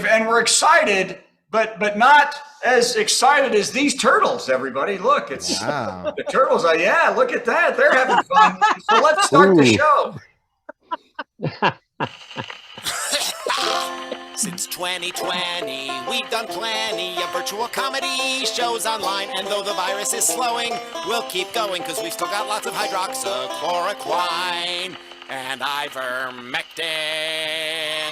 and we're excited, but not as excited as these turtles, everybody. Look, it's the turtles. Yeah, look at that. They're having fun. So let's start the show. Since 2020, we've done plenty of virtual comedy shows online. And though the virus is slowing, we'll keep going because we've still got lots of hydroxychloroquine and ivermectin.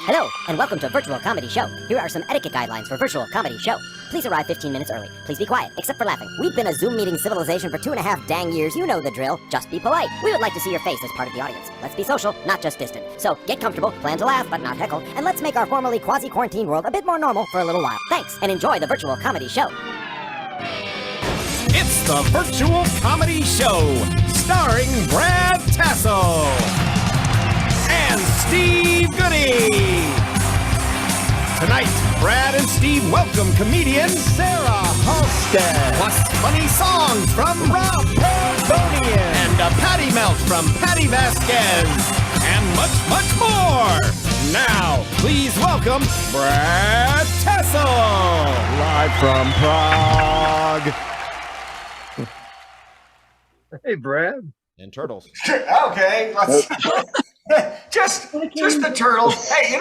Hello, and welcome to Virtual Comedy Show. Here are some etiquette guidelines for Virtual Comedy Show. Please arrive 15 minutes early. Please be quiet, except for laughing. We've been a Zoom meeting civilization for 2.5 dang years. You know the drill. Just be polite. We would like to see your face as part of the audience. Let's be social, not just distant. So get comfortable, plan to laugh, but not heckle, and let's make our formerly quasi-quarantine world a bit more normal for a little while. Thanks, and enjoy the Virtual Comedy Show. It's the Virtual Comedy Show, starring Brad Tassell and Steve Goodie. Tonight, Brad and Steve welcome comedian Sarah Halstead, plus funny songs from Rob Perdonian, and a Patti melt from Patti Vasquez, and much, much more. Now, please welcome Brad Tassell, live from Prague. Hey, Brad. And turtles. Okay, let's just the turtles. Hey,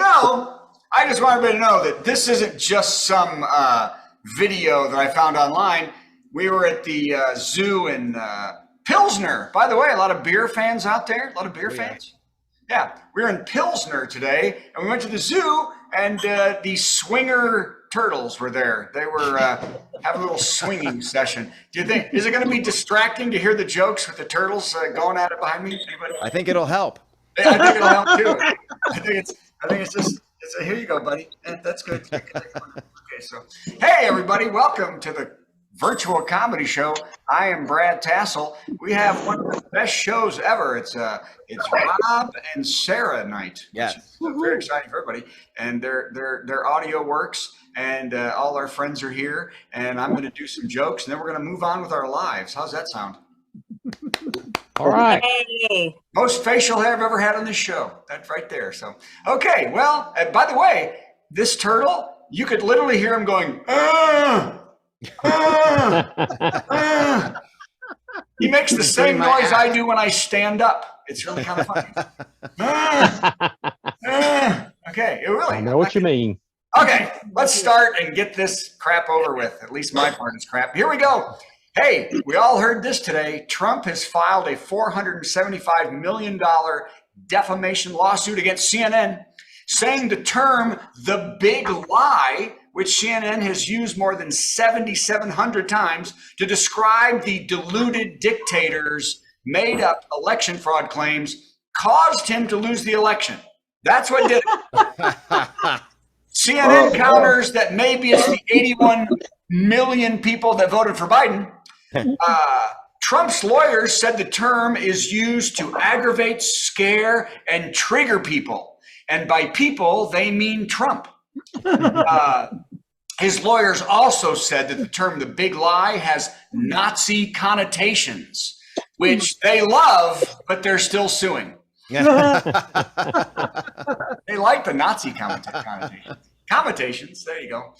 I just want everybody to know that this isn't just some video that I found online. We were at the zoo in Pilsner. By the way, a lot of beer fans out there. A lot of beer fans. Yeah, we were in Pilsner today, and we went to the zoo, and the swinger turtles were there. They were having a little swinging session. Do you think, is it going to be distracting to hear the jokes with the turtles going at it behind me? Anybody? I think it'll help. Yeah, I think it'll help too. I think it's just, here you go, buddy. That's good. Okay, so, hey, everybody, welcome to the Virtual Comedy Show. I am Brad Tassell. We have one of the best shows ever. It's Rob and Sarah night. Yes. Very exciting for everybody. And their audio works, and all our friends are here. And I'm going to do some jokes, and then we're going to move on with our lives. How's that sound? All right. Hey. Most facial hair I've ever had on this show. That's right there. So, okay. Well, by the way, this turtle, you could literally hear him going, He makes the same noise I do when I stand up. It's really kind of funny. Okay, I know what you mean. Okay, let's start and get this crap over with. At least my part is crap. Here we go. Hey, we all heard this today. Trump has filed a $475 million defamation lawsuit against CNN, saying the term "the big lie," which CNN has used more than 7,700 times to describe the deluded dictator's made-up election fraud claims, caused him to lose the election. That's what did it. CNN counters that maybe it's the 81 million people that voted for Biden. Trump's lawyers said the term is used to aggravate, scare, and trigger people. And by people, they mean Trump. His lawyers also said that the term "the big lie" has Nazi connotations, which they love, but they're still suing. They like the Nazi connotations. There you go.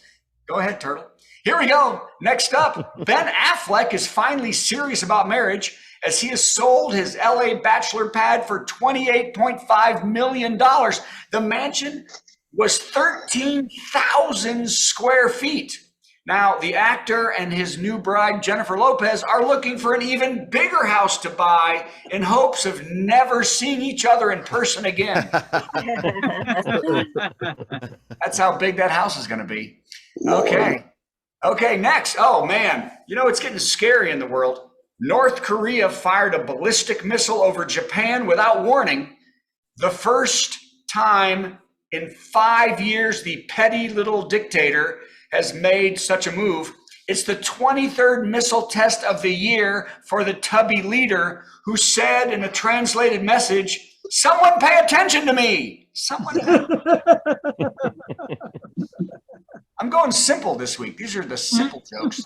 Go ahead, turtle. Here we go. Next up, Ben Affleck is finally serious about marriage as he has sold his LA bachelor pad for $28.5 million. The mansion was 13,000 square feet. Now, the actor and his new bride, Jennifer Lopez, are looking for an even bigger house to buy in hopes of never seeing each other in person again. That's how big that house is going to be. Okay, next. Oh, man. It's getting scary in the world. North Korea fired a ballistic missile over Japan without warning. The first time in 5 years the petty little dictator has made such a move. It's the 23rd missile test of the year for the tubby leader, who said in a translated message, "Someone pay attention to me. Someone." I'm going simple this week. These are the simple jokes.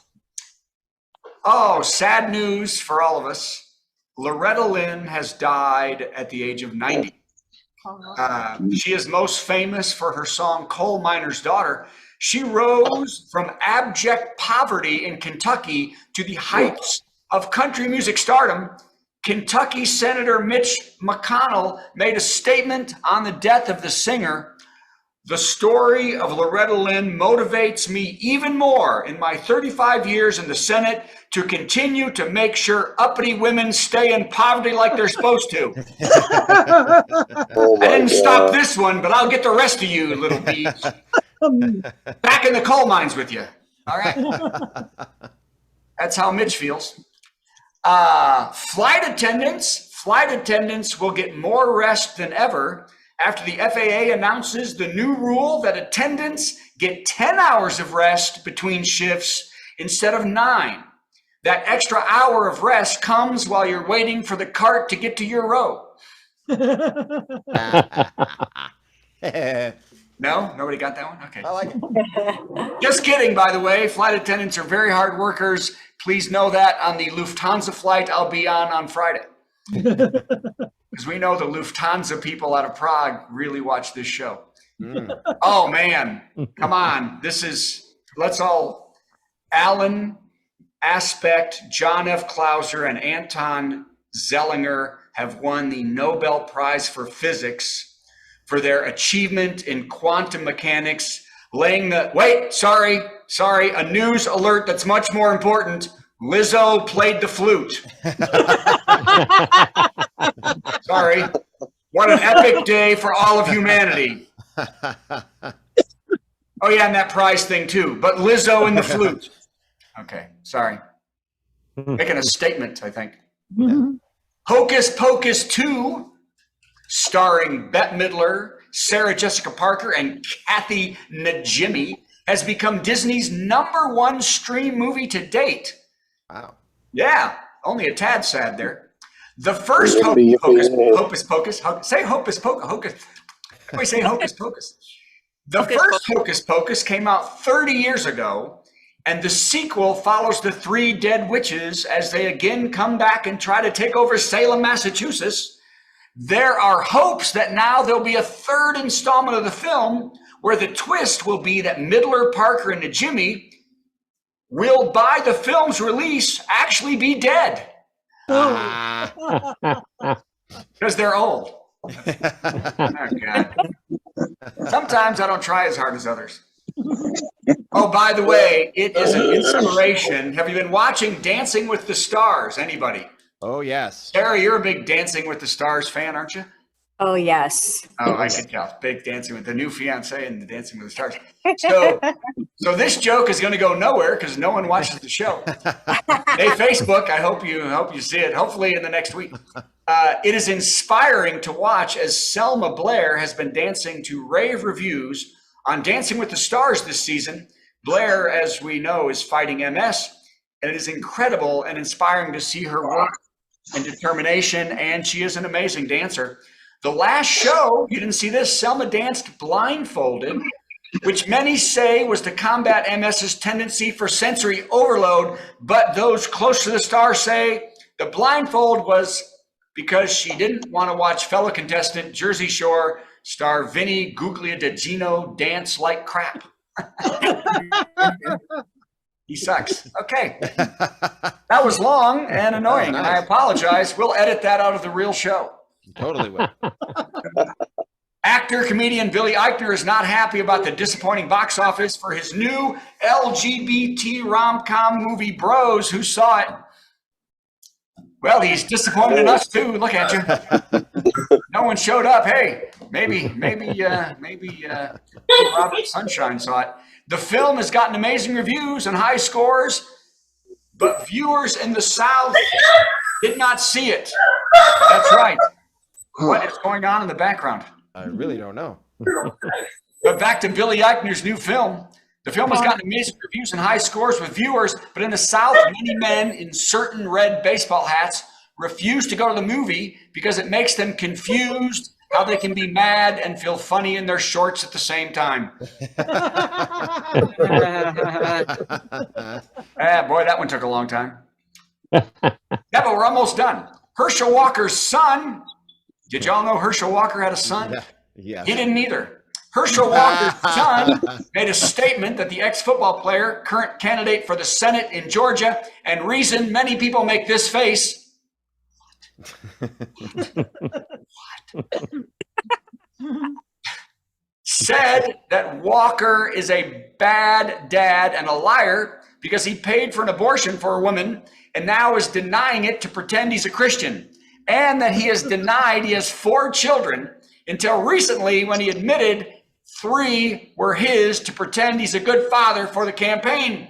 Oh, sad news for all of us. Loretta Lynn has died at the age of 90. She is most famous for her song Coal Miner's Daughter. She rose from abject poverty in Kentucky to the heights of country music stardom. Kentucky Senator Mitch McConnell made a statement on the death of the singer. The story of Loretta Lynn motivates me even more in my 35 years in the Senate to continue to make sure uppity women stay in poverty like they're supposed to. I didn't stop this one, but I'll get the rest of you, little bees. Back in the coal mines with you. All right. That's how Mitch feels. Flight attendants will get more rest than ever after the FAA announces the new rule that attendants get 10 hours of rest between shifts instead of 9. That extra hour of rest comes while you're waiting for the cart to get to your row. No? Nobody got that one? Okay. I like it. Just kidding, by the way. Flight attendants are very hard workers. Please know that on the Lufthansa flight I'll be on Friday. Because we know the Lufthansa people out of Prague really watch this show. Oh, man. Come on. Let's all, Alan Aspect, John F. Clauser, and Anton Zellinger have won the Nobel Prize for Physics for their achievement in quantum mechanics, sorry, a news alert that's much more important. Lizzo played the flute. Sorry. What an epic day for all of humanity. Oh, yeah, and that prize thing, too. But Lizzo and the flute. Okay, sorry. Making a statement, I think. Yeah. Hocus Pocus 2, starring Bette Midler, Sarah Jessica Parker, and Kathy Najimy, has become Disney's #1 stream movie to date. Wow. Yeah, only a tad sad there. The first Hocus Pocus. Say Hocus Pocus. Everybody say Hocus Pocus. The first Hocus Pocus came out 30 years ago, and the sequel follows the 3 dead witches as they again come back and try to take over Salem, Massachusetts. There are hopes that now there'll be a 3rd installment of the film where the twist will be that Midler, Parker, and Najimy will, by the film's release, actually be dead. Because they're old. Oh, God. Sometimes I don't try as hard as others. Oh, by the way, it is an inspiration. Have you been watching Dancing with the Stars? Anybody? Oh, yes. Sarah, you're a big Dancing with the Stars fan, aren't you? Oh, yes. Oh, I can tell. Big Dancing with the new fiance and the Dancing with the Stars. So this joke is going to go nowhere because no one watches the show. Hey, Facebook, I hope you see it. Hopefully in the next week. It is inspiring to watch as Selma Blair has been dancing to rave reviews on Dancing with the Stars this season. Blair, as we know, is fighting MS, and it is incredible and inspiring to see her work and determination, and she is an amazing dancer. The last show, you didn't see this, Selma danced blindfolded, which many say was to combat MS's tendency for sensory overload, but those close to the star say the blindfold was because she didn't want to watch fellow contestant Jersey Shore star Vinny Guglielmino dance like crap. He sucks. Okay. That was long and annoying, and I apologize. We'll edit that out of the real show. Totally will. Actor, comedian Billy Eichner is not happy about the disappointing box office for his new LGBT rom-com movie Bros. Who saw it? Well, he's disappointed in us too. Look at you. No one showed up. Hey, maybe Robert Sunshine saw it. The film has gotten amazing reviews and high scores, but viewers in the South did not see it. That's right. What is going on in the background? I really don't know. But back to Billy Eichner's new film. The film has gotten amazing reviews and high scores with viewers, but in the South, many men in certain red baseball hats refuse to go to the movie because it makes them confused how they can be mad and feel funny in their shorts at the same time. Boy, that one took a long time. Yeah, but we're almost done. Herschel Walker's son Did y'all know Herschel Walker had a son? Yeah. He didn't either. Herschel Walker's son made a statement that the ex-football player, current candidate for the Senate in Georgia, and reason many people make this face. What? Said that Walker is a bad dad and a liar because he paid for an abortion for a woman and now is denying it to pretend he's a Christian, and that he has denied he has 4 children until recently when he admitted 3 were his to pretend he's a good father for the campaign.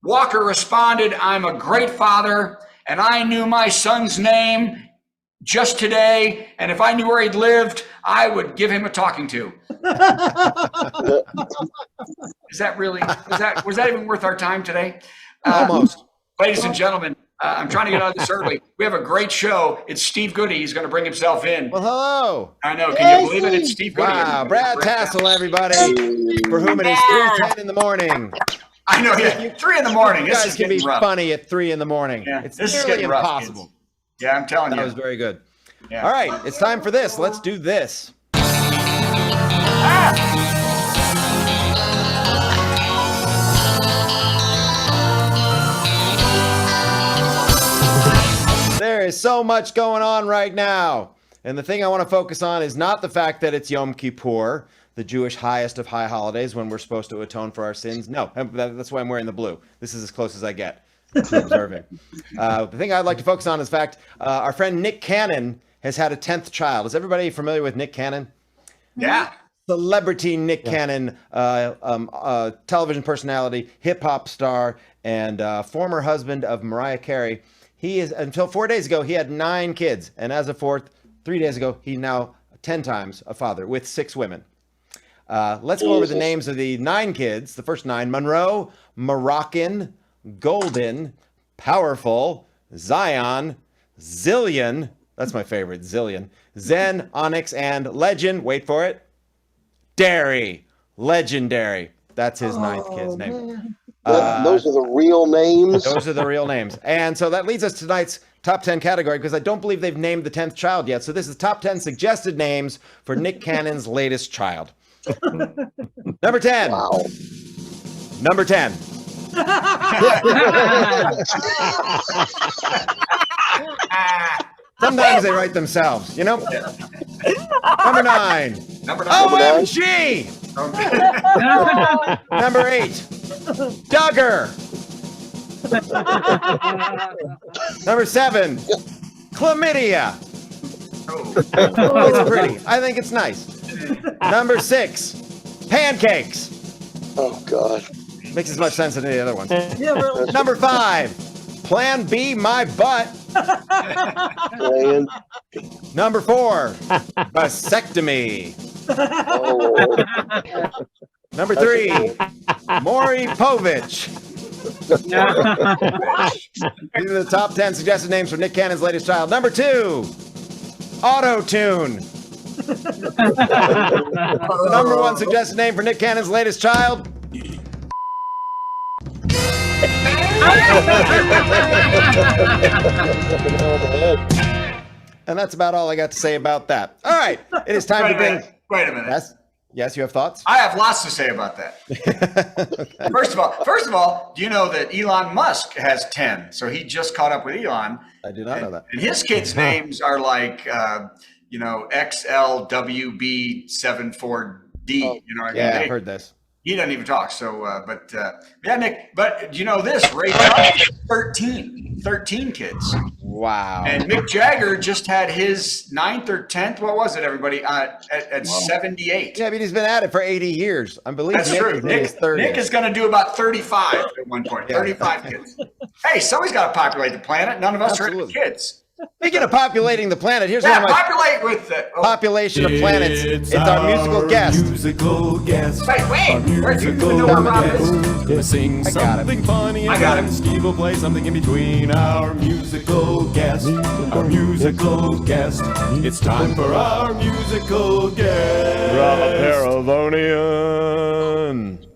Walker responded, "I'm a great father, and I knew my son's name just today, and if I knew where he'd lived, I would give him a talking to." Is that really, was that even worth our time today? Almost. Ladies and gentlemen, I'm trying to get out of this early. We have a great show. It's Steve Goodie. He's going to bring himself in. Well, hello. I know. Can you believe it? It's Steve Goodie. Wow, Brad Tassell, everybody, for whom it is 3:10 in the morning. I know. Yeah, 3 in the morning. You This guys is can be getting rough. funny at 3 in the morning. Yeah, It's this is nearly getting rough, impossible. kids. Yeah, I'm telling That you. was very good. Yeah. All right, it's time for this. Let's do this. There is so much going on right now. And the thing I want to focus on is not the fact that it's Yom Kippur, the Jewish highest of high holidays when we're supposed to atone for our sins. No, that's why I'm wearing the blue. This is as close as I get to observing. The thing I'd like to focus on is the fact our friend Nick Cannon has had a 10th child. Is everybody familiar with Nick Cannon? Yeah. Celebrity Nick Cannon, television personality, hip hop star, and former husband of Mariah Carey. He is, until 4 days ago, he had 9 kids. And as of 3 days ago, he's now 10 times a father with 6 women. Let's go over the names of the 9 kids. The first 9: Monroe, Moroccan, Golden, Powerful, Zion, Zillion. That's my favorite, Zillion. Zen, Onyx, and Legend. Wait for it. Dairy. Legendary. That's his 9th kid's name. Those are the real names. Those are the real names. And so that leads us to tonight's top 10 category, because I don't believe they've named the 10th child yet. So this is top 10 suggested names for Nick Cannon's latest child. Number 10. Wow. Number 10. Sometimes they write themselves, you know? Number 9. Number 9. OMG! Number 8. Duggar. Number 7. Chlamydia. It's pretty. I think it's nice. Number 6. Pancakes. Oh, God. Makes as much sense as any other ones. Number 5. Plan B, my butt. Plan. Number 4. Vasectomy. Oh, Number 3. Maury Povich. These are the top 10 suggested names for Nick Cannon's latest child. Number 2. Auto-tune. The number 1 suggested name for Nick Cannon's latest child. And that's about all I got to say about that. All right, it is time to bring. Wait a minute. Yes, you have thoughts? I have lots to say about that. Okay. First of all, do you know that Elon Musk has 10? So he just caught up with Elon. I did not know that. And his kids' names are like, XLWB74D. You know, Yeah, I've heard this. He doesn't even talk. So, yeah, Nick. But do you know this? Ray Charles, 13 kids. Wow. And Mick Jagger just had his 9th or 10th. What was it, everybody? At 78. Yeah, but he's been at it for 80 years. I believe That's Nick true. is in his 30s. Nick is going to do about 35 at one point. Yeah. 35 kids. Hey, somebody's got to populate the planet. None of us are Absolutely. kids. Speaking of populating the planet, here's Yeah, one of my populate with the. Oh, population of planets. It's our musical guest. Musical guest. wait, where do you even know where Rob is? Gonna sing I got it. something funny, I and got then it. Steve will play something in between. Our musical guest. Our musical guest. It's time for our musical guest. Rob Paravonian.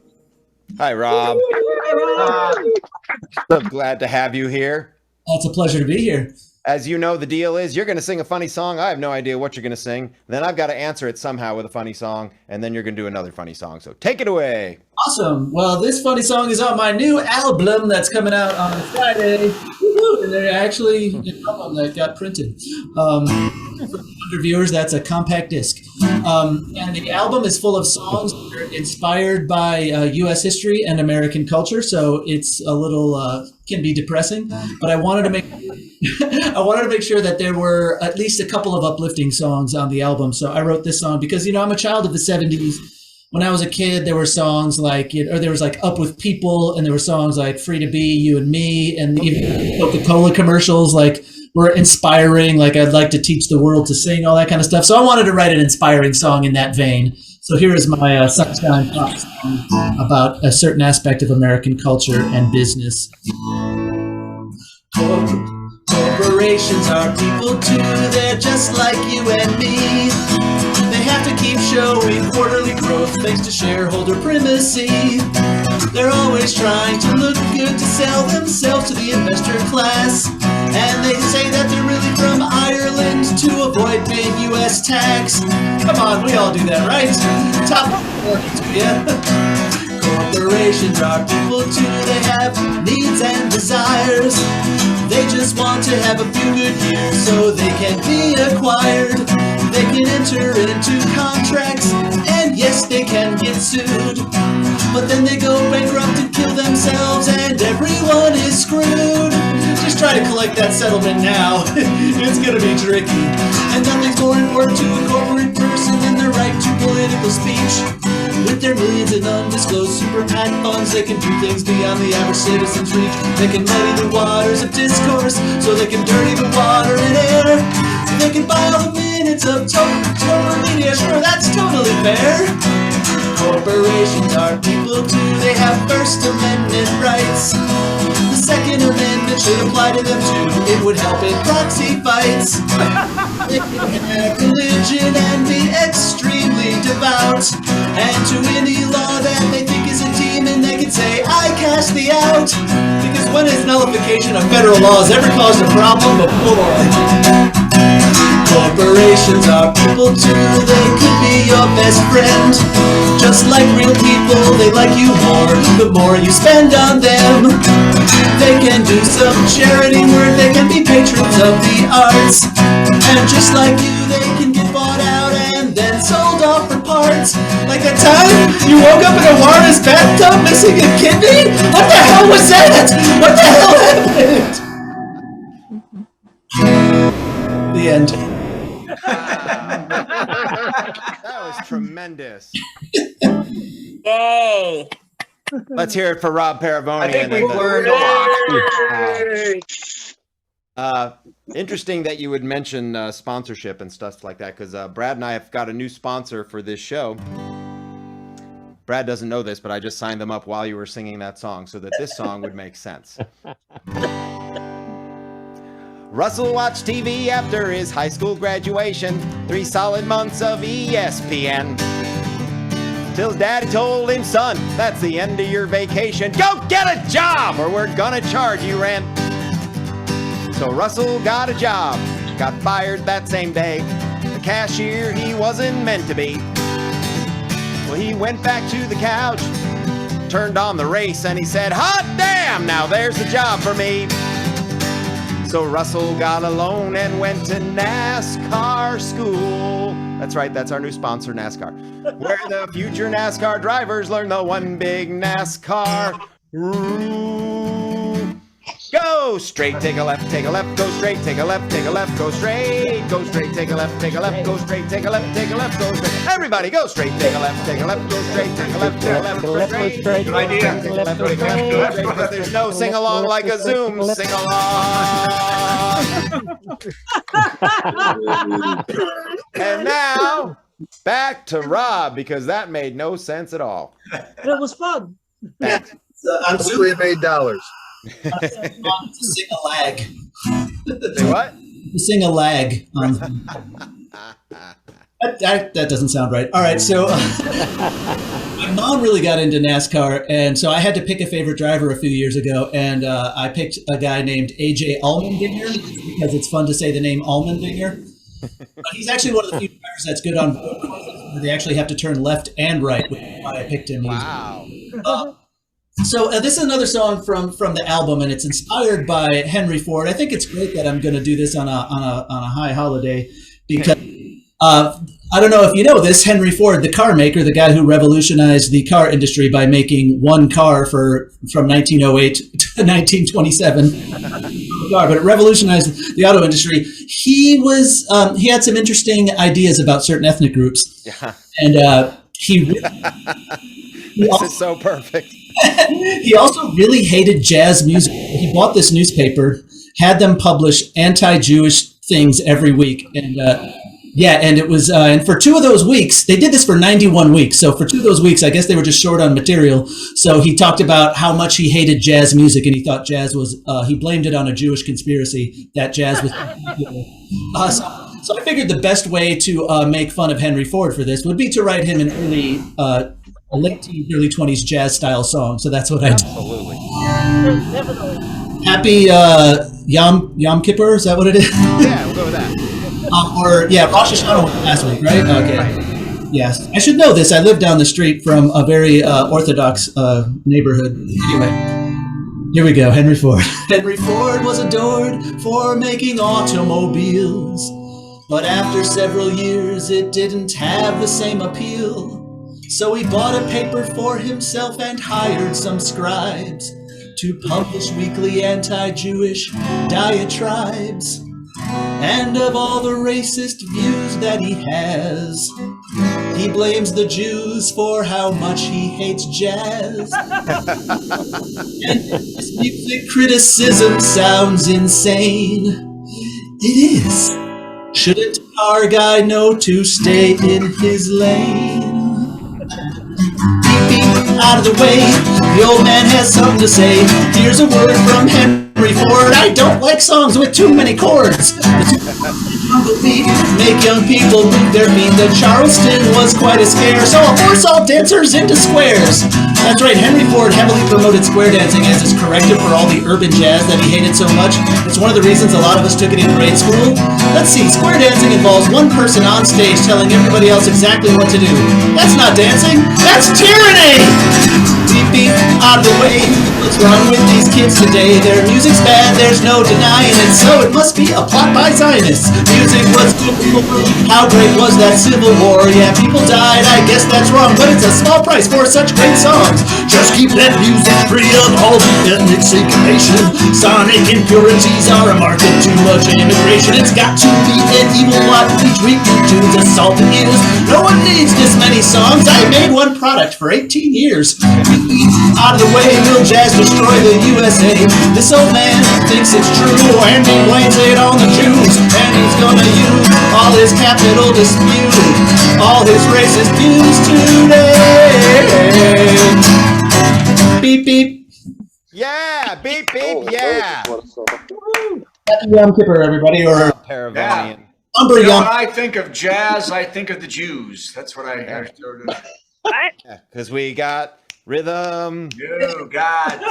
Hi, Rob. So glad to have you here. Oh, it's a pleasure to be here. as you know, the deal is you're going to sing a funny song. I have no idea what you're going to sing. Then I've got to answer it somehow with a funny song, and then you're going to do another funny song. So take it away. Awesome. Well, this funny song is on my new album that's coming out on Friday. Woo-hoo! And they're actually an album that got printed. For viewers, that's a compact disc. And the album is full of songs that are inspired by U.S. history and American culture. So it's a little can be depressing. But I wanted to make sure that there were at least a couple of uplifting songs on the album. So I wrote this song because I'm a child of the '70s. When I was a kid, there were songs like, or there was like Up With People, and there were songs like Free to Be, You and Me, and even Coca-Cola commercials like were inspiring, like I'd like to teach the world to sing, all that kind of stuff. So I wanted to write an inspiring song in that vein. So here is my Sunshine Pop song about a certain aspect of American culture and business. Corporations are people too, they're just like you and me. They have to keep showing quarterly growth thanks to shareholder primacy. They're always trying to look good to sell themselves to the investor class. And they say that they're really from Ireland to avoid paying U.S. tax. Come on, we all do that, right? Top to you. Corporations are people too, they have needs and desires. They just want to have a few good years so they can be acquired. They can enter into contracts, and yes, they can get sued. But then they go bankrupt and kill themselves, and everyone is screwed. Just try to collect that settlement now. It's gonna be tricky. And nothing's more important to a corporate person than the right to political speech. With their millions in undisclosed super PAC funds, they can do things beyond the average citizen's reach. They can muddy the waters of discourse, so they can dirty the water and air. They can buy all the minutes of total media, sure, that's totally fair. Corporations are people too, they have First Amendment rights. The Second Amendment should apply to them too, it would help in proxy fights. They can have religion and be extremely devout, and to any law that they think is a demon, they can say, I cast thee out. Because when has nullification of federal laws ever caused a problem before? Corporations are people too, they could be your best friend. Just like real people, they like you more the more you spend on them. They can do some charity work, they can be patrons of the arts. And just like you, they can get bought out and then sold off for parts. Like that time you woke up in a Warner's bathtub missing a kidney? What the hell was that? What the hell happened? The end. That was tremendous. Yay! Let's hear it for Rob Paravoni. I think we've learned a lot. Interesting that you would mention sponsorship and stuff like that, because Brad and I have got a new sponsor for this show. Brad doesn't know this, but I just signed them up while you were singing that song so that this song would make sense. Russell watched TV after his high school graduation, 3 solid months of ESPN. Till his daddy told him, son, that's the end of your vacation. Go get a job or we're gonna charge you rent. So Russell got a job, got fired that same day. The cashier he wasn't meant to be. Well, he went back to the couch, turned on the race, and he said, hot damn, now there's a job for me. So Russell got a loan and went to NASCAR school. That's right, that's our new sponsor, NASCAR. Where the future NASCAR drivers learn the one big NASCAR rule. Go straight, take a left, go straight, take a left, go straight, go straight, take a left, go straight, take a left, go straight. Everybody go straight, take a left, go straight, take a left, go straight. Good idea. Take a left, go straight, because there's no sing along like a Zoom sing along. And now back to Rob, because that made no sense at all. It was fun. Thanks. I'm We made dollars. to sing a lag. Say what? To sing a lag. That doesn't sound right. All right, so my mom really got into NASCAR, and so I had to pick a favorite driver a few years ago, and I picked a guy named AJ Allmendinger because it's fun to say the name Allmendinger. But he's actually one of the few drivers that's good on road courses where they actually have to turn left and right, which is why I picked him. Wow. So this is another song from the album, and it's inspired by Henry Ford. I think it's great that I'm going to do this on a high holiday because I don't know if you know this. Henry Ford, the car maker, the guy who revolutionized the car industry by making one car from 1908 to 1927, but it revolutionized the auto industry. He had some interesting ideas about certain ethnic groups, and This is so perfect. He also really hated jazz music. He bought this newspaper, had them publish anti-Jewish things every week, and and it was and for 2 of those weeks, they did this for 91 weeks. So for 2 of those weeks, I guess they were just short on material. So he talked about how much he hated jazz music, and he thought jazz was. He blamed it on a Jewish conspiracy that jazz was. So I figured the best way to make fun of Henry Ford for this would be to write him an late teens, early 20s jazz style song. So that's what I did. Absolutely. Happy Yom Kippur, is that what it is? Yeah, we'll go with that. Rosh Hashanah was last week, right? Okay. Right. Yes. I should know this. I live down the street from a very Orthodox neighborhood. Anyway, here we go. Henry Ford. Henry Ford was adored for making automobiles, but after several years, it didn't have the same appeal. So he bought a paper for himself and hired some scribes to publish weekly anti-Jewish diatribes. And of all the racist views that he has, he blames the Jews for how much he hates jazz. And his music criticism sounds insane. It is. Shouldn't our guy know to stay in his lane? Beep, beep, out of the way. The old man has something to say. Here's a word from Henry Ford. I don't like songs with too many chords. The beat make young people move their feet. The Charleston was quite a scare, so I'll force all dancers into squares. That's right, Henry Ford heavily promoted square dancing as his corrective for all the urban jazz that he hated so much. It's one of the reasons a lot of us took it in grade school. Let's see, square dancing involves one person on stage telling everybody else exactly what to do. That's not dancing, that's tyranny! Beep, beep, out of the way. What's wrong with these kids today? Their music's bad, there's no denying it, so it must be a plot by Zionists. Music was good before. How great was that Civil War? Yeah, people died, I guess that's wrong, but it's a small price for such great songs. Just keep that music free of all the ethnic segregation. Sonic impurities are a mark of too much immigration. It's got to be an evil plot to teach weak tunes assault the ears. No one needs this many songs. I made one product for 18 years. Out of the way, will jazz destroy the USA? This old man thinks it's true, and he blames it on the Jews. And he's gonna use all his capital dispute, all his racist views today. Beep, beep. Yeah, beep, beep, yeah. Happy Yom Kippur, everybody, or Paravanian. Umber When Yom. I think of jazz, I think of the Jews. That's what I sort of. Because we got rhythm. You got,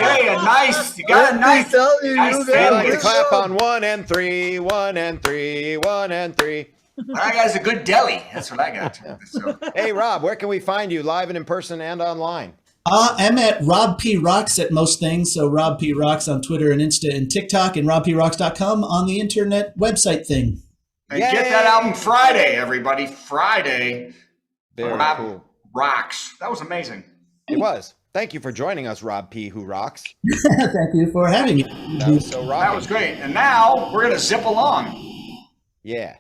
hey, a nice, you got a nice, nice I like to sandwich. clap on 1 and 3, 1 and 3, 1 and 3. I got a good deli. That's what I got. So, Hey, Rob, where can we find you live and in person and online? I'm at Rob P. Rocks at most things. So Rob P. Rocks on Twitter and Insta and TikTok, and robprocks.com on the internet website thing. and get that album Friday, everybody. Friday. Very Rob cool. Rocks. That was amazing. It was. Thank you for joining us, Rob P. Who Rocks. Thank you for having me. That was so rocking. That was great. And now we're going to zip along. Yeah.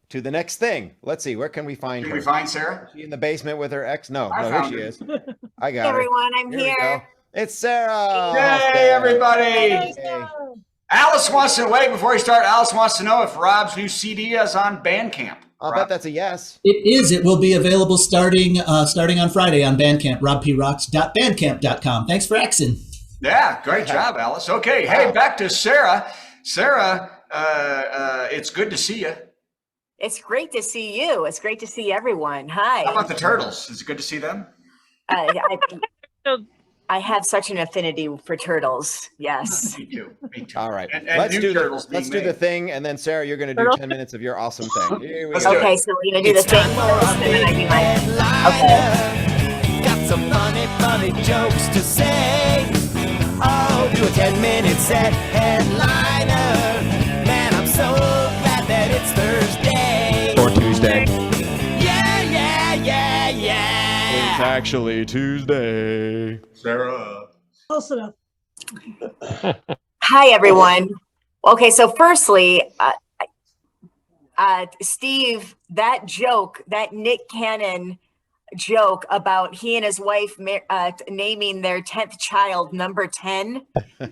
To the next thing. Let's see. Where can we find Can her? we find Sarah? Is she in the basement with her ex? No, I here found she her. is. I got Everyone, I'm her. Here we here. go. It's Sarah. Yay, everybody. Hey. Alice wants to wait before we start. Alice wants to know if Rob's new CD is on Bandcamp. I'll Rob? bet that's a yes. It is. It will be available starting on Friday on Bandcamp, robprocks.bandcamp.com. Thanks for asking. Yeah, great job, Alice. Okay, hey, back to Sarah. Sarah, it's good to see you. It's great to see you. It's great to see everyone. Hi. How about the turtles? Is it good to see them? I have such an affinity for turtles. Yes. Me too. Me too. All right. And let's new do turtles the let's being do the made. thing, and then Sarah, you're going to do 10 minutes of your awesome thing. Here we Let's go. do it. Okay, so we're gonna do the thing first, and then I do my. Okay. Got some funny jokes to say. Oh, do a 10-minute set headliner. Man, I'm so glad that it's Thursday. Or Tuesday. Yeah. It's actually Tuesday. Sarah. Close enough. Hi, everyone. Okay, so firstly, Steve, that joke, that Nick Cannon joke about he and his wife naming their 10th child number 10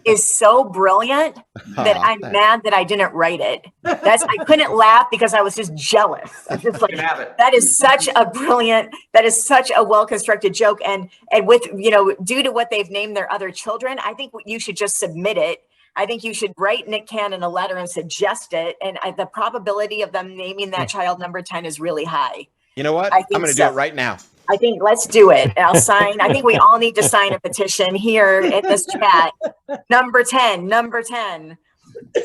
is so brilliant that I'm mad that I didn't write it. I couldn't laugh because I was just jealous. It's just like, that is such a well-constructed joke. And with, due to what they've named their other children, I think you should just submit it. I think you should write Nick Cannon a letter and suggest it. And the probability of them naming that child number 10 is really high. You know what? I'm going to do it right now. I think let's do it. I'll sign. I think we all need to sign a petition here in this chat. Number 10.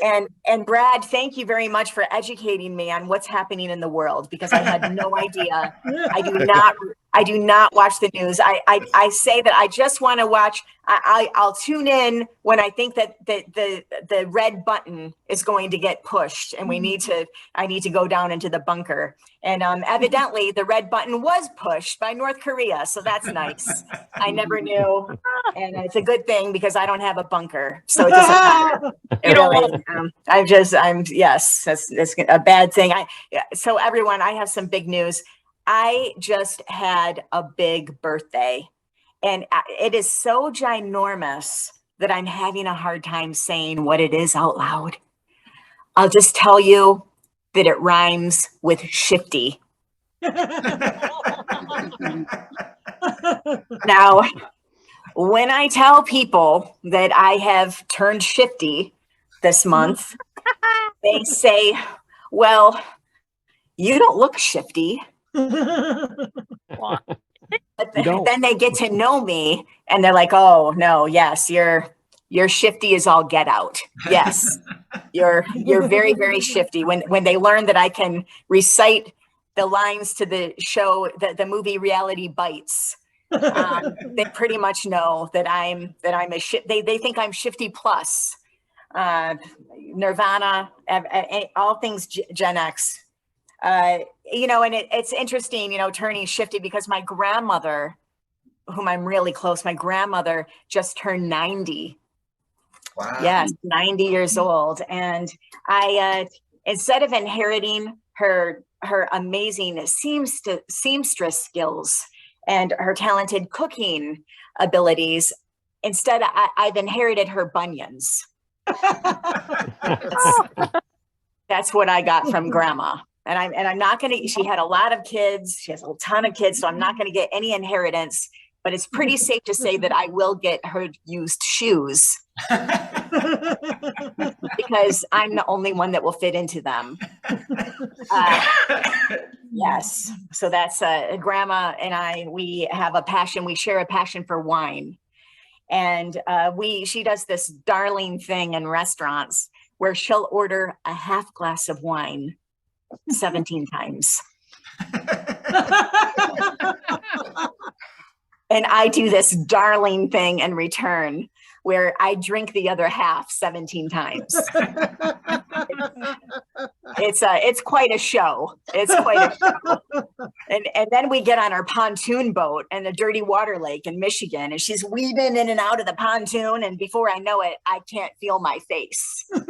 And Brad, thank you very much for educating me on what's happening in the world, because I had no idea. I do not watch the news. I say that I just want to watch. I'll tune in when I think that the red button is going to get pushed, and I need to go down into the bunker. And evidently the red button was pushed by North Korea, so that's nice. I never knew, and it's a good thing because I don't have a bunker, so it doesn't matter. It really, yes, that's a bad thing. So everyone, I have some big news. I just had a big birthday, and it is so ginormous that I'm having a hard time saying what it is out loud. I'll just tell you that it rhymes with shifty. Now, when I tell people that I have turned shifty this month, they say, well, you don't look shifty. But then they get to know me and they're like, oh no, yes, your shifty is all get out. Yes, you're very, very shifty. When they learn that I can recite the lines to the show, the movie Reality Bites, they pretty much know that I'm they think I'm shifty plus. Nirvana, all things Gen X. And it's interesting, turning shifty, because my grandmother, whom I'm really close, my grandmother just turned 90. Wow. Yes, 90 years old. And I, instead of inheriting her amazing seamstress skills and her talented cooking abilities, instead I've inherited her bunions. That's what I got from grandma. And I'm not going to, she had a lot of kids. She has a ton of kids. So I'm not going to get any inheritance, but it's pretty safe to say that I will get her used shoes because I'm the only one that will fit into them. Yes. So that's grandma and we have a passion. We share a passion for wine. And she does this darling thing in restaurants where she'll order a half glass of wine 17 times. And I do this darling thing in return where I drink the other half 17 times. It's quite a show. It's quite a show. And then we get on our pontoon boat in the dirty water lake in Michigan, and she's weaving in and out of the pontoon, and before I know it, I can't feel my face. And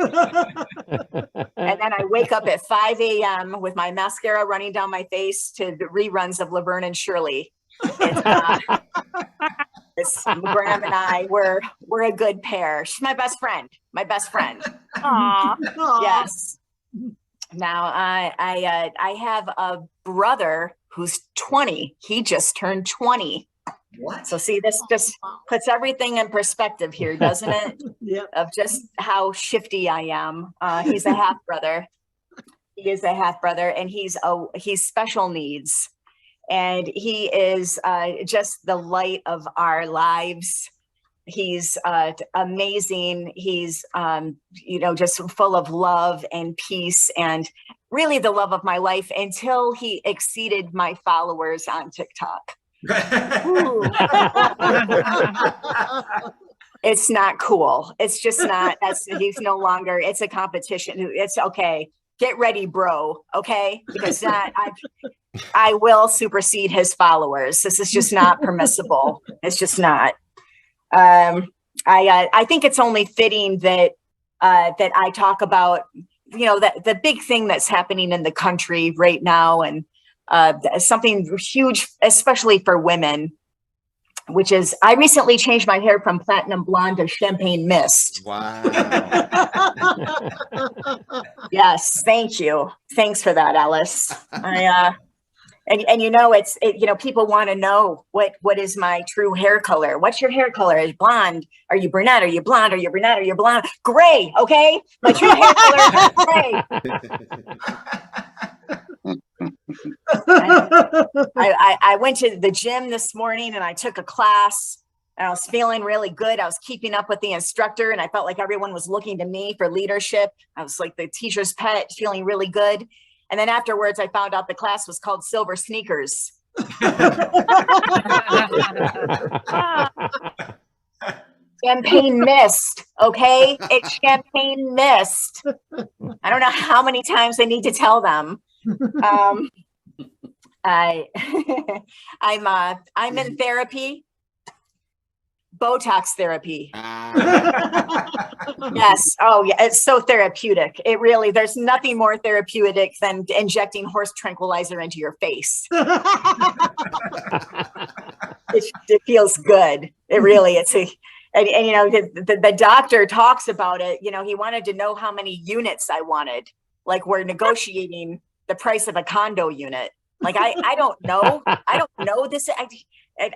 then I wake up at 5 a.m. with my mascara running down my face to the reruns of Laverne and Shirley. Graham and I, we're a good pair. She's my best friend. Aww. Yes. Now I have a brother who's 20. He just turned 20. What? So see, this just puts everything in perspective here, doesn't it? Yep. Of just how shifty I am. He's a half brother. He is a half brother, and he's special needs, and he is just the light of our lives. He's amazing. He's just full of love and peace, and really the love of my life until he exceeded my followers on TikTok. It's not cool. It's just not. He's no longer. It's a competition. It's okay. Get ready, bro. Okay, because I will supersede his followers. This is just not permissible. It's just not. I think it's only fitting that I talk about the big thing that's happening in the country right now, and something huge, especially for women, which is I recently changed my hair from platinum blonde to champagne mist. Wow. Yes, thank you. Thanks for that, Alice. People want to know what is my true hair color. What's your hair color? Is blonde? Are you brunette? Are you blonde? Are you brunette? Are you blonde? Gray. Okay, my true hair color is gray. I went to the gym this morning and I took a class. And I was feeling really good. I was keeping up with the instructor, and I felt like everyone was looking to me for leadership. I was like the teacher's pet, feeling really good. And then afterwards, I found out the class was called Silver Sneakers. Champagne mist, okay? It's champagne mist. I don't know how many times I need to tell them. I'm in therapy. Botox therapy. Yes. Oh, yeah. It's so therapeutic. It really, there's nothing more therapeutic than injecting horse tranquilizer into your face. It feels good. It really, the doctor talks about it. He wanted to know how many units I wanted. Like we're negotiating the price of a condo unit. Like, I don't know. I don't know this.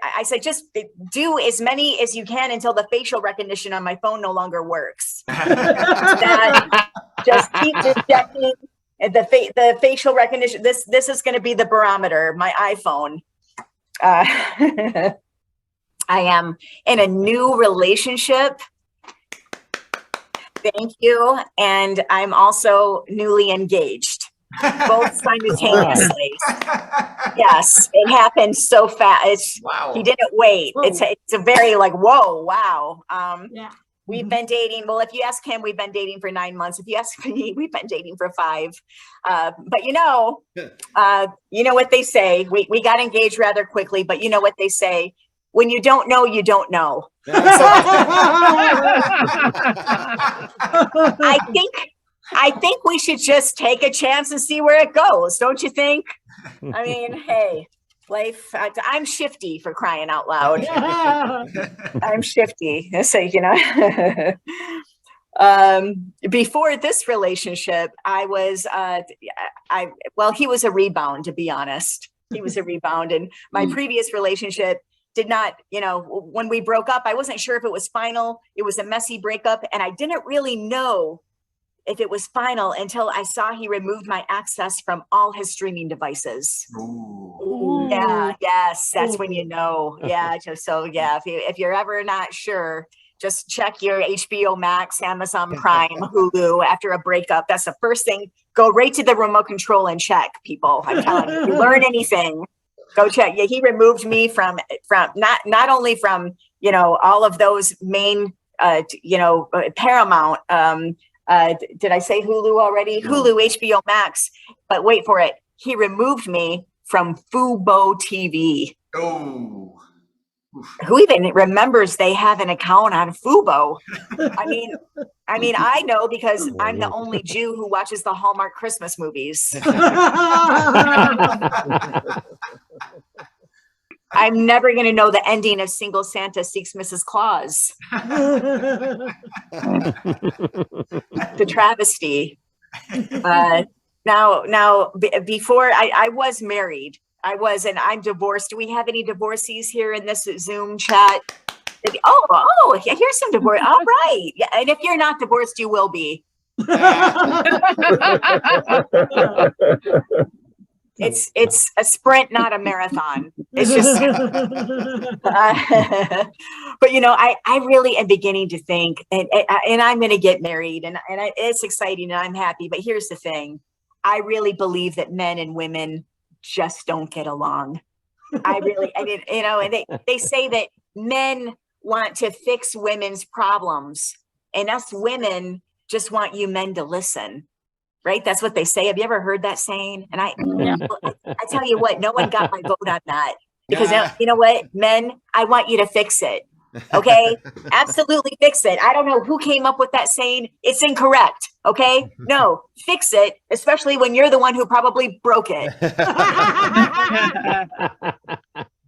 I said, just do as many as you can until the facial recognition on my phone no longer works. Just keep injecting the facial recognition. This is going to be the barometer, my iPhone. I am in a new relationship. Thank you. And I'm also newly engaged. Both simultaneously. Yes, it happened so fast. Wow. He didn't wait. It's a very whoa, wow. Yeah. We've been dating. Well, if you ask him, we've been dating for 9 months. If you ask me, we've been dating for 5. But you know what they say. We got engaged rather quickly, but you know what they say. When you don't know, you don't know. So, I think we should just take a chance and see where it goes. Don't you think? I mean, hey, life, I'm shifty, for crying out loud. I'm shifty. So, before this relationship, I was, he was a rebound, to be honest. He was a rebound. And my previous relationship did not, when we broke up, I wasn't sure if it was final. It was a messy breakup. And I didn't really know if it was final until I saw he removed my access from all his streaming devices. Ooh. Yeah, yes, that's when you know. Yeah, if you're ever not sure, just check your HBO Max, Amazon Prime, Hulu after a breakup. That's the first thing. Go right to the remote control and check, people. I'm telling you, if you learn anything, go check. Yeah, he removed me from not only from all of those main Paramount. Did I say Hulu already? Hulu, HBO Max. But wait for it. He removed me from Fubo TV. Oh. Who even remembers they have an account on Fubo? I mean, I know because I'm the only Jew who watches the Hallmark Christmas movies. I'm never going to know the ending of Single Santa Seeks Mrs. Claus. The travesty. Now, before I was married, and I'm divorced. Do we have any divorcees here in this Zoom chat? Oh, here's some divorce. All right. Yeah, and if you're not divorced, you will be. It's a sprint, not a marathon. It's just, but I really am beginning to think, and I'm going to get married, and it's exciting, and I'm happy. But here's the thing: I really believe that men and women just don't get along. And they say that men want to fix women's problems, and us women just want you men to listen. Right? That's what they say. Have you ever heard that saying? And I tell you what, no one got my vote on that, because you know what, men, I want you to fix it. Okay. Absolutely fix it. I don't know who came up with that saying. It's incorrect. Okay. No, fix it. Especially when you're the one who probably broke it.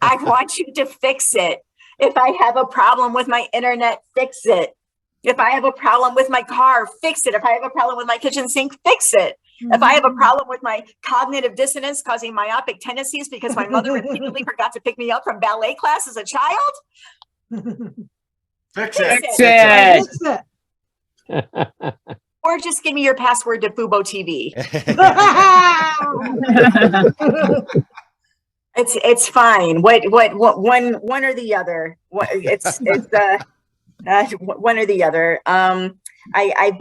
I want you to fix it. If I have a problem with my internet, fix it. If I have a problem with my car, fix it. If I have a problem with my kitchen sink, fix it. If I have a problem with my cognitive dissonance causing myopic tendencies because my mother repeatedly forgot to pick me up from ballet class as a child, Fix it. Fix it. or just give me your password to Fubo TV. It's fine. What one or the other. It's one or the other. I've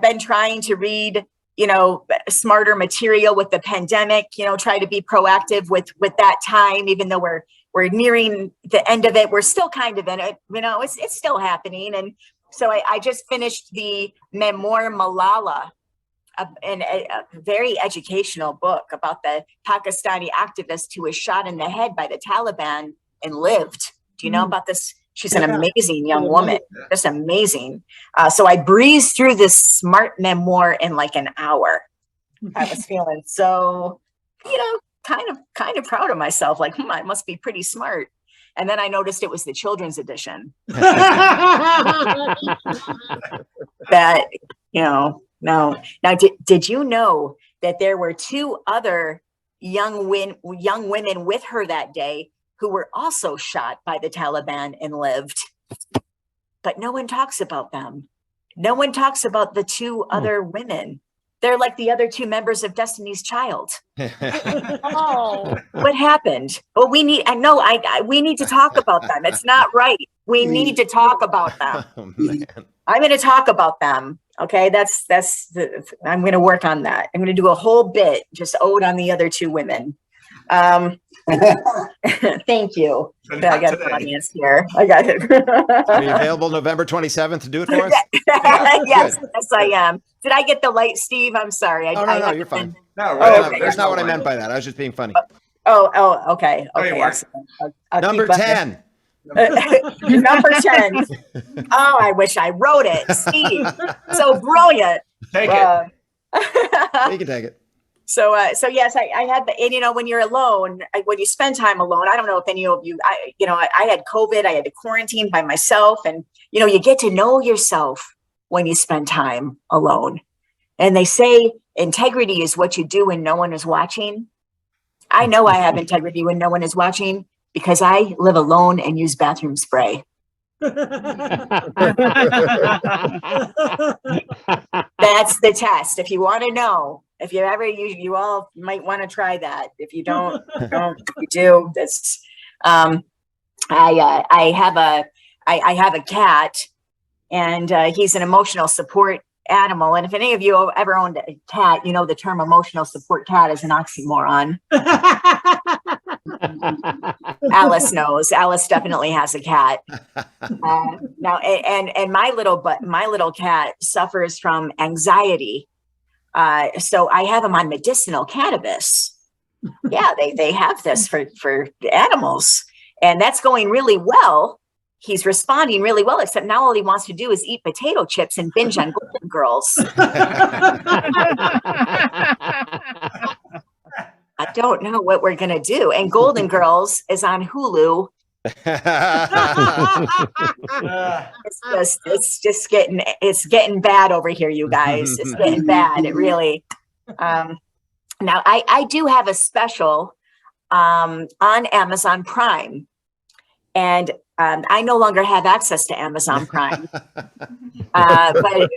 been trying to read, smarter material with the pandemic, try to be proactive with that time, even though we're nearing the end of it. We're still kind of in it, it's still happening. And so I just finished the memoir Malala, a very educational book about the Pakistani activist who was shot in the head by the Taliban and lived. Do you know about this? She's an amazing young woman, just amazing. So I breezed through this smart memoir in like an hour. I was feeling so, kind of proud of myself. Like, I must be pretty smart. And then I noticed it was the children's edition. That, no. Now, did you know that there were two other young women with her that day who were also shot by the Taliban and lived? But no one talks about them. No one talks about the two other women. They're like the other two members of Destiny's Child. Oh, What happened? Well, we need to talk about them. It's not right. We need to talk about them. Oh, man. I'm going to talk about them. Okay. I'm going to work on that. I'm going to do a whole bit just ode on the other two women. Thank you. I got an audience here. I got it. Are you available November 27th to do it for us? Yes, I am. Did I get the light, Steve? I'm sorry. No, you're fine. No, okay. That's not what I meant by that. I was just being funny. Okay. No, you weren't. I'll Number keep 10. Number 10. Oh, I wish I wrote it. Steve, so brilliant. Take it. You can take it. So yes, I had and when you're alone, when you spend time alone, I don't know if any of you, I had COVID, I had to quarantine by myself, and you get to know yourself when you spend time alone. And they say integrity is what you do when no one is watching. I know I have integrity when no one is watching because I live alone and use bathroom spray. That's the test. If you want to know, if you ever, you all might want to try that. If you don't, you do. That's, I have a cat, and he's an emotional support animal. And if any of you ever owned a cat, the term emotional support cat is an oxymoron. Alice knows. Alice definitely has a cat. Now, and my little cat suffers from anxiety. So I have him on medicinal cannabis. Yeah, they have this for animals, and that's going really well. He's responding really well, except now all he wants to do is eat potato chips and binge on Golden Girls. I don't know what we're going to do. And Golden Girls is on Hulu. It's getting bad over here, you guys. It's getting bad. It really. Now I do have a special on Amazon Prime. and I no longer have access to Amazon Prime. But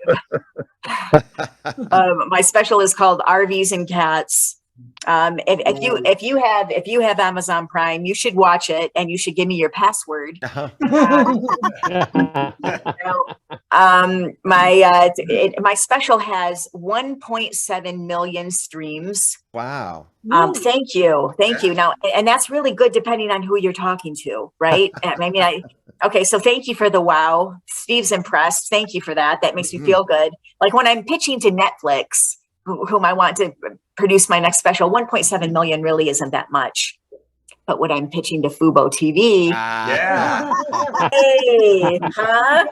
my special is called RVs and Cats. If you have Amazon Prime, you should watch it, and you should give me your password. My special has 1.7 million streams. Wow. Thank you. Now, and that's really good depending on who you're talking to, right? Okay, so thank you for the wow. Steve's impressed. Thank you for that. That makes me feel good. Like when I'm pitching to Netflix, whom I want to produce my next special, 1.7 million really isn't that much. But when I'm pitching to Fubo TV, hey, huh?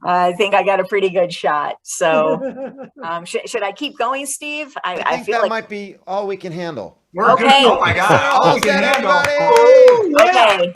I think I got a pretty good shot. So should I keep going, Steve? I think feel that like might be all we can handle. We're good. Oh my God. All we can handle. Okay.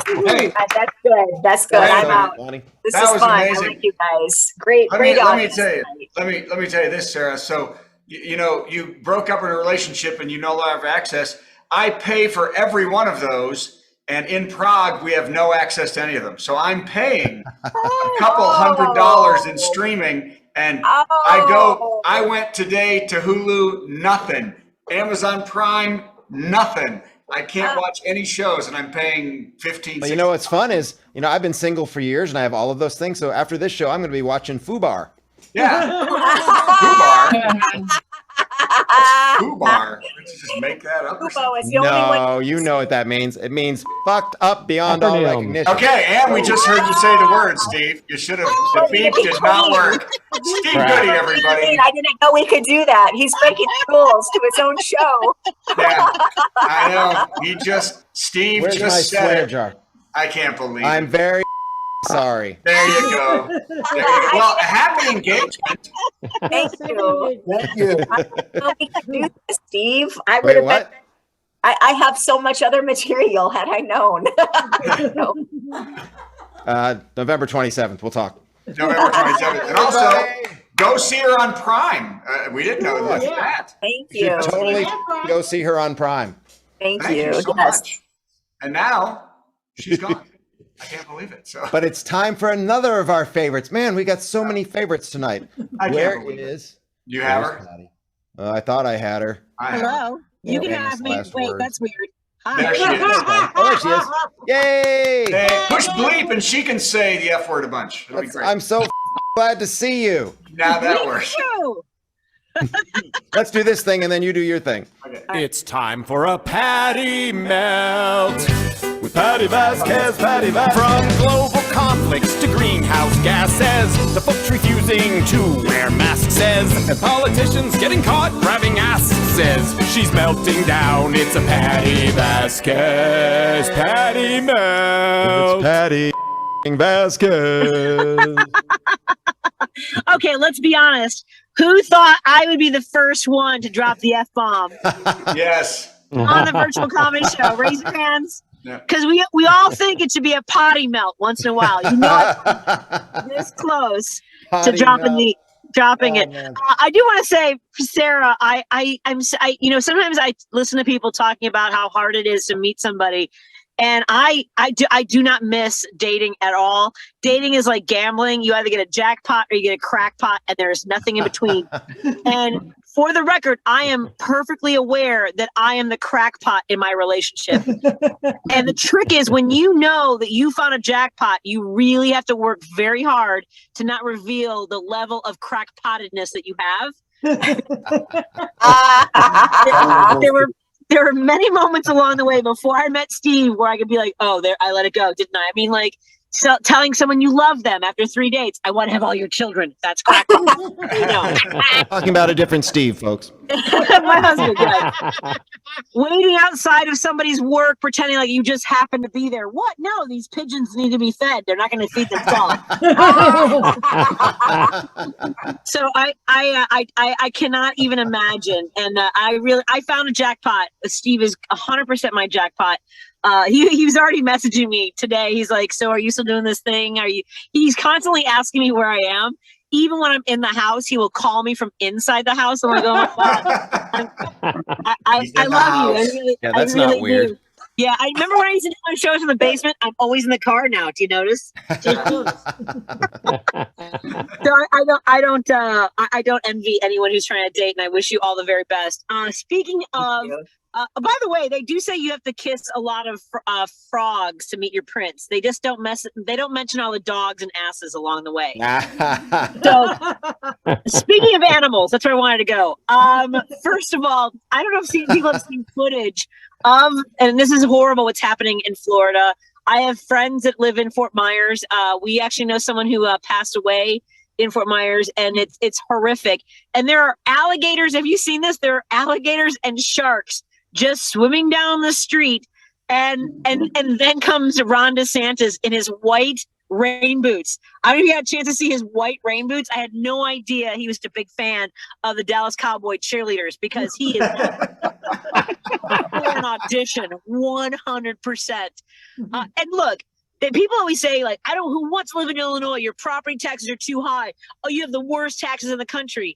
That's good. That's good. I'm out. This is fun. Amazing. I like you guys. Great. Let me tell you. Let me tell you this, Sarah. So you broke up in a relationship and you no longer have access. I pay for every one of those. And in Prague, we have no access to any of them. So I'm paying a couple $100 in streaming. And I went today to Hulu, nothing. Amazon Prime, nothing. I can't watch any shows, and I'm paying $15. But you know what's fun is, I've been single for years and I have all of those things. So after this show, I'm going to be watching Fubar. Yeah. Fubar. Fubar. Let's just make that up. No, you know what that means. It means fucked up beyond all recognition. Okay, and we just heard you say the word, Steve. You should have. The beep did not work. Steve Goodie, everybody. I didn't know we could do that. He's breaking rules to his own show. Yeah, I know. Steve Where's just my said swear it. jar? I can't believe I'm it. very sorry. There you go. Well, happy engagement. Thank you. Thank you. I didn't know we could do this, Steve. I would have been. I have so much other material had I known. November 27th. We'll talk. November 27th. And also, go see her on Prime. We didn't know that. Thank you. Totally go see her on Prime. Thank you so much. And now she's gone. I can't believe it. So, but it's time for another of our favorites. Man, we got so many favorites tonight. Where is? You have her? Patti? I thought I had her. Hello. You can have me. Wait, that's weird. Hi. There she is. Oh, there she is. Yay! Hey, push bleep and she can say the F word a bunch. It'll be great. I'm so glad to see you. Now that works. Let's do this thing and then you do your thing. Okay. It's time for a Patti Melt with Patti Vasquez, Patti Vasquez. From global conflicts to greenhouse gases, the folks refusing to wear masks says, and politicians getting caught grabbing ass says, she's melting down. It's a Patti Vasquez, Patti Melt. It's Patti Vasquez. Okay, let's be honest. Who thought I would be the first one to drop the F-bomb Yes. on the virtual comedy show? Raise your hands. Yeah. Because we all think it should be a potty melt once in a while. It's this close to dropping it. Man. I do want to say, Sarah, I'm sometimes I listen to people talking about how hard it is to meet somebody. And I do not miss dating at all. Dating is like gambling. You either get a jackpot or you get a crackpot, and there's nothing in between. And for the record, I am perfectly aware that I am the crackpot in my relationship. And the trick is, when you know that you found a jackpot, you really have to work very hard to not reveal the level of crackpottedness that you have. There were many moments along the way before I met Steve where I could be like, oh, there, I let it go, didn't I? I mean, like, so telling someone you love them after 3 dates, I want to have all your children. That's crackpot. Talking about a different Steve, folks. My husband, yeah. Waiting outside of somebody's work, pretending like you just happen to be there. What? No, these pigeons need to be fed. They're not going to feed themselves. So I cannot even imagine. And I found a jackpot. Steve is 100% my jackpot. He was already messaging me today. He's like, so are you still doing this thing? He's constantly asking me where I am. Even when I'm in the house, he will call me from inside the house. I'm like, oh my God. I love you. Yeah, that's not weird. Yeah, I remember when I used to do my shows in the basement. I'm always in the car now. Do you notice? So I don't envy anyone who's trying to date, and I wish you all the very best. Speaking of, by the way, they do say you have to kiss a lot of frogs to meet your prince. They just don't They don't mention all the dogs and asses along the way. So, speaking of animals, that's where I wanted to go. First of all, I don't know if people have seen footage of, and this is horrible what's happening in Florida. I have friends that live in Fort Myers. We actually know someone who passed away in Fort Myers, and it's horrific. And there are alligators. Have you seen this? There are alligators and sharks just swimming down the street. And then comes Ron DeSantis in his white rain boots. I don't know if you had a chance to see his white rain boots. I had no idea he was a big fan of the Dallas Cowboy cheerleaders, because he is an audition 100%. And look, people always say, like, I don't know who wants to live in Illinois. Your property taxes are too high. Oh, you have the worst taxes in the country.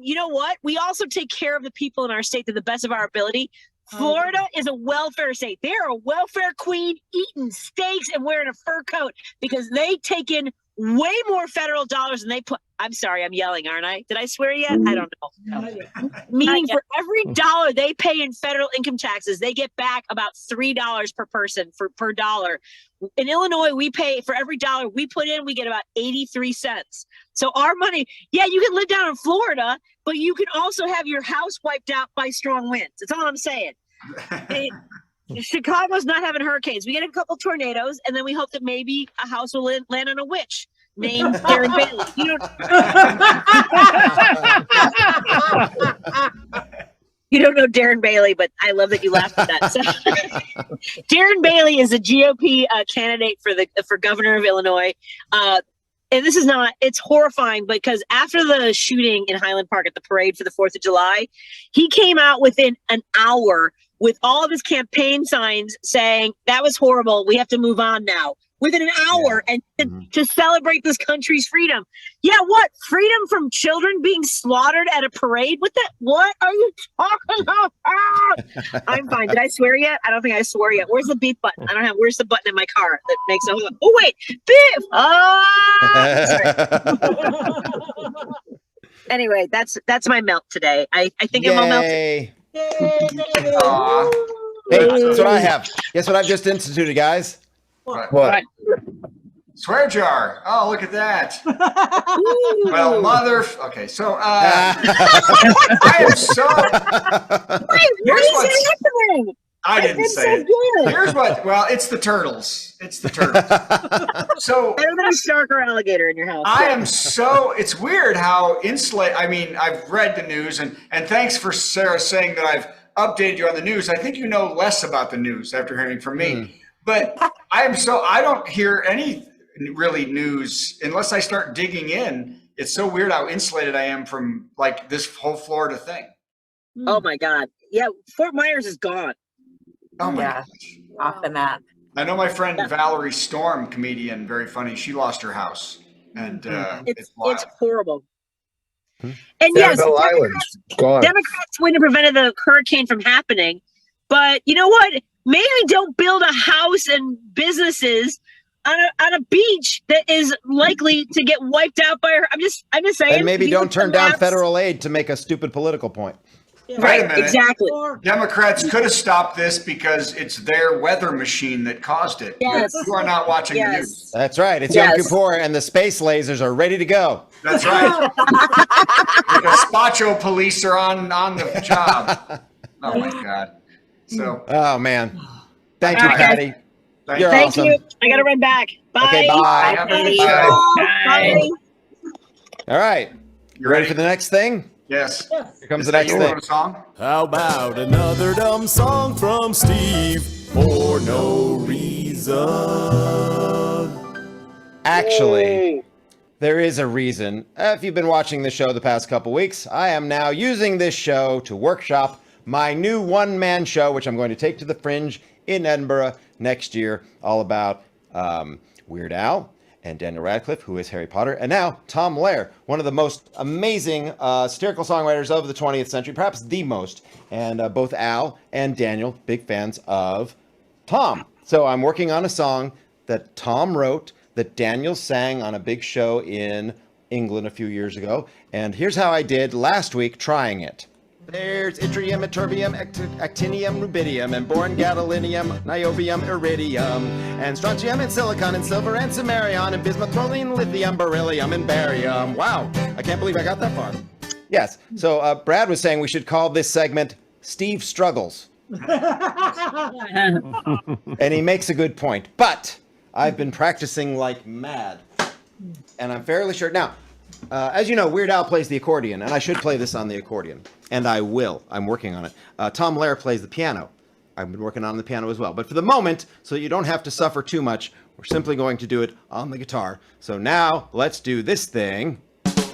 You know what? We also take care of the people in our state to the best of our ability. Florida is a welfare state. They're a welfare queen, eating steaks and wearing a fur coat, because they take in way more federal dollars than they put. I'm sorry, I'm yelling, aren't I? Did I swear yet? I don't know. Meaning for every dollar they pay in federal income taxes, they get back about $3 per person per dollar. In Illinois, we pay for every dollar we put in, we get about 83 cents. So our money, yeah, you can live down in Florida, but you can also have your house wiped out by strong winds. That's all I'm saying. Chicago's not having hurricanes. We get a couple tornadoes, and then we hope that maybe a house will land on a witch named Darren Bailey. You don't know Darren Bailey, but I love that you laughed at that. So, Darren Bailey is a GOP candidate for governor of Illinois. And this is not, it's horrifying, because after the shooting in Highland Park at the parade for the 4th of July, he came out within an hour with all of his campaign signs saying, that was horrible, we have to move on now. Within an hour, and to celebrate this country's freedom. Yeah, what? Freedom from children being slaughtered at a parade? What are you talking about? I'm fine. Did I swear yet? I don't think I swore yet. Where's the beep button? I don't have. Where's the button in my car that makes a? Oh wait, beep. Anyway, that's my melt today. I think I'm all melted. Hey, that's what I have. Guess what I've just instituted, guys? What? Swear jar. Oh, look at that. Well, mother. Okay, so I am so. Here's what's. I didn't say it. Here's what. Well, it's the turtles. It's the turtles. So better than a shark or alligator in your house. I am so. It's weird how insulated. I mean, I've read the news, and thanks for Sarah saying that I've updated you on the news. I think you know less about the news after hearing from me. But I don't hear any really news unless I start digging in. It's so weird how insulated I am from like this whole Florida thing. Oh my God. Yeah. Fort Myers is gone. Oh my gosh. Off the map. I know my friend Valerie Storm, comedian, very funny. She lost her house, and it's horrible. And yes, Democrats wouldn't have prevented the hurricane from happening. But you know what? Maybe don't build a house and businesses on a beach that is likely to get wiped out by her. I'm just saying. And maybe don't turn down federal aid to make a stupid political point. Yeah. Right, exactly. Democrats could have stopped this because it's their weather machine that caused it. Yes. You are not watching the news. That's right. It's Yom Kippur, and the space lasers are ready to go. That's right. The Spacho police are on the job. Oh my God. So. Oh man. Thank you, Patti. You're Thank awesome. you. I gotta run back. Bye. Okay, bye. Bye. All right. You ready for the next thing? Yes. Here comes the next thing. Song? How about another dumb song from Steve for no reason? Actually, there is a reason. If you've been watching the show the past couple weeks, I am now using this show to workshop my new one-man show, which I'm going to take to the Fringe in Edinburgh next year, all about Weird Al and Daniel Radcliffe, who is Harry Potter, and now Tom Lehrer, one of the most amazing satirical songwriters of the 20th century, perhaps the most. And both Al and Daniel, big fans of Tom. So I'm working on a song that Tom wrote that Daniel sang on a big show in England a few years ago. And here's how I did last week trying it. There's yttrium, ytterbium, actinium, rubidium, and boron, gadolinium, niobium, iridium, and strontium, and silicon, and silver, and samarium, and bismuth, proline, lithium, beryllium, and barium. Wow, I can't believe I got that far. Yes, so Brad was saying we should call this segment Steve Struggles. And he makes a good point, but I've been practicing like mad, and I'm fairly sure. Now, as you know, Weird Al plays the accordion, and I should play this on the accordion, and I will. I'm working on it. Tom Lehrer plays the piano. I've been working on the piano as well. But for the moment, so you don't have to suffer too much, we're simply going to do it on the guitar. So now, let's do this thing.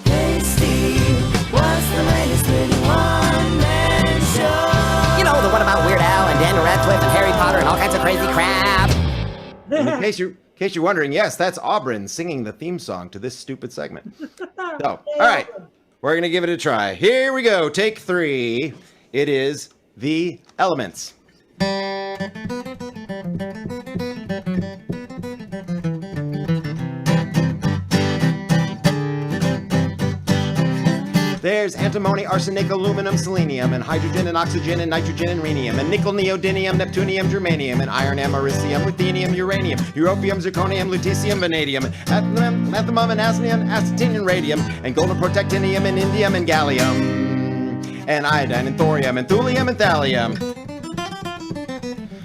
Hey Steve, what's the latest in one-man show? You know, the one about Weird Al and Daniel Radcliffe and Harry Potter and all kinds of crazy crap. And in case you're wondering, yes, that's Aubryn singing the theme song to this stupid segment. So, all right, we're going to give it a try. Here we go. Take 3. It is The Elements. There's antimony, arsenic, aluminum, selenium, and hydrogen, and oxygen, and nitrogen, and rhenium, and nickel, neodymium, neptunium, germanium, and iron, americium, ruthenium, uranium, europium, zirconium, lutetium, vanadium, lanthanum, and asnium, acetinium, and radium, and golden protactinium, and indium, and gallium, and iodine, and thorium, and thulium, and thallium.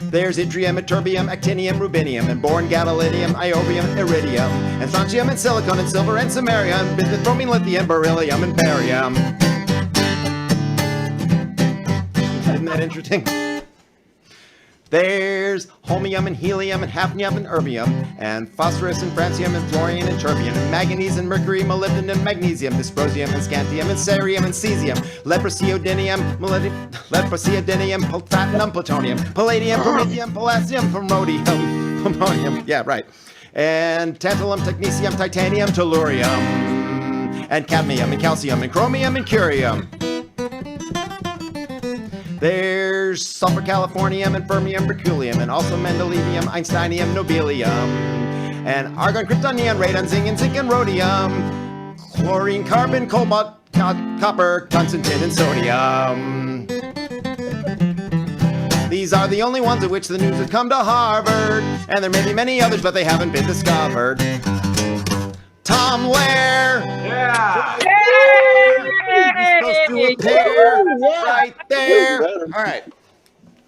There's yttrium, ytterbium, actinium, rubidium, and boron, gadolinium, iobium, iridium, and strontium, and silicon, and silver, and samarium, bismuth, bromine, lithium, beryllium, and barium. Isn't that interesting? There's holmium, and helium, and hafnium, and erbium, and phosphorus, and francium, and fluorine, and terbium, and manganese, and mercury, molybdenum, and magnesium, dysprosium, and scantium, and cerium, and cesium, leprosiodinium, platinum, plutonium, palladium, promethium, palladium, polonium, yeah, right, and tantalum, technetium, titanium, tellurium, and cadmium, and calcium, and chromium, and curium. There's sulfur californium, and fermium, berkelium, and also mendelevium, einsteinium, nobelium, and argon, krypton, neon, radon, zinc, and rhodium, chlorine, carbon, cobalt, copper, tungsten, tin, and sodium. These are the only ones of which the news has come to Harvard, and there may be many others, but they haven't been discovered. Tom Lehrer! Yeah! He's supposed to appear right there. All right.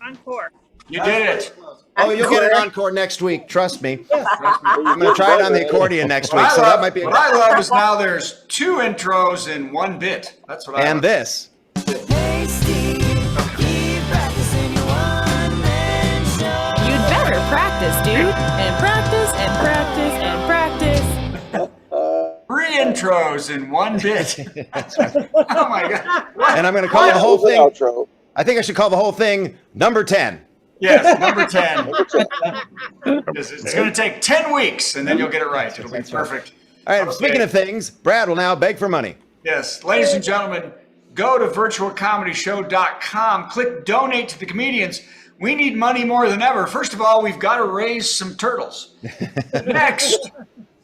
Encore. You did it. Oh, you'll get an encore next week. Trust me. I'm going to try it on the accordion next week. So that might be. What I love is now there's 2 intros in 1 bit. That's what I love. And this. Hey Steve, keep practicing your one-man show. You'd better practice, dude. And practice, and practice, and practice. 3 intros in 1 bit. Oh my God. And I'm going to call the whole thing. Outro. I think I should call the whole thing number 10. Yes, number 10. It's going to take 10 weeks, and then you'll get it right. It'll be perfect. All right, Okay. speaking of things, Brad will now beg for money. Yes, ladies and gentlemen, go to virtualcomedyshow.com, click donate to the comedians. We need money more than ever. First of all, we've got to raise some turtles. Next,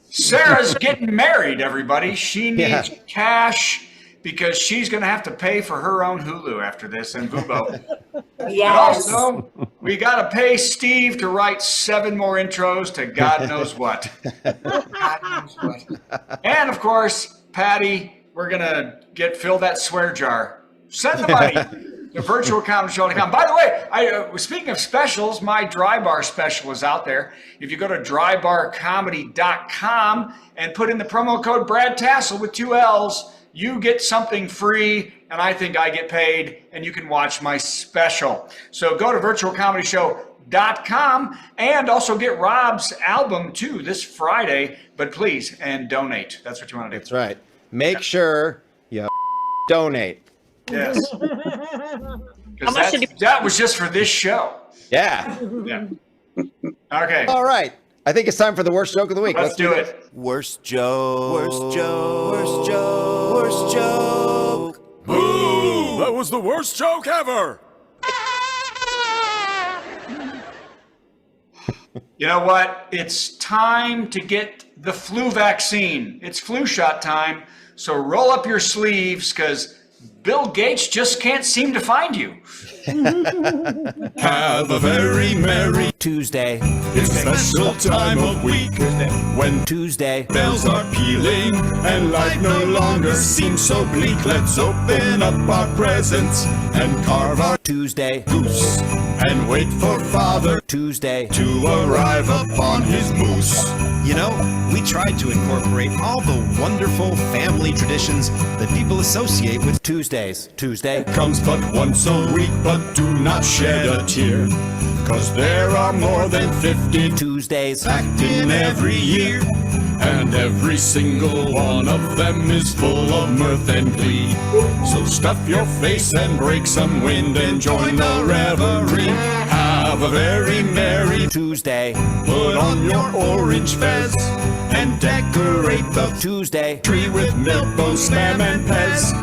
Sarah's getting married, everybody. She needs cash because she's going to have to pay for her own Hulu after this and Vubo. Yes. And also, we got to pay Steve to write 7 more intros to God knows what. God knows what. And of course, Patti, we're going to fill that swear jar. Send the money to virtualcomedyshow.com. By the way, speaking of specials, my dry bar special is out there. If you go to drybarcomedy.com and put in the promo code Brad Tassell with 2 L's, you get something free, and I think I get paid, and you can watch my special. So go to virtualcomedyshow.com and also get Rob's album too this Friday. But please, and donate. That's what you want to do. That's right. Make sure you donate. Yes. How much That was just for this show. Yeah. Yeah. Okay. All right. I think it's time for the worst joke of the week. Let's do it. Worst joke. Worst joke. Worst joke. Worst joke. Boo! That was the worst joke ever. You know what? It's time to get the flu vaccine. It's flu shot time. So roll up your sleeves because Bill Gates just can't seem to find you. Have a very merry Tuesday. It's a special time of week when Tuesday. bells are pealing and life no longer seems so bleak. Let's open up our presents and carve our Tuesday. goose and wait for Father Tuesday. to arrive upon his moose. You know, we tried to incorporate all the wonderful family traditions that people associate with Tuesdays. Tuesday. Comes but once a week, but do not shed a tear, 'cause there are more than 50 Tuesdays. acting every year, and every single one of them is full of mirth and glee. So stuff your face and break some wind and join the revelry. Have a very merry Tuesday. Put on your orange fez and decorate the Tuesday. tree with Milpo, Spam, and Pez.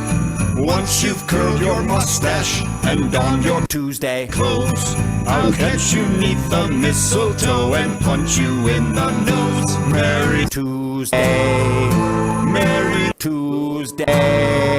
Once you've curled your mustache and donned your Tuesday. clothes, I'll catch you 'neath the mistletoe and punch you in the nose. Merry Tuesday. Merry Tuesday.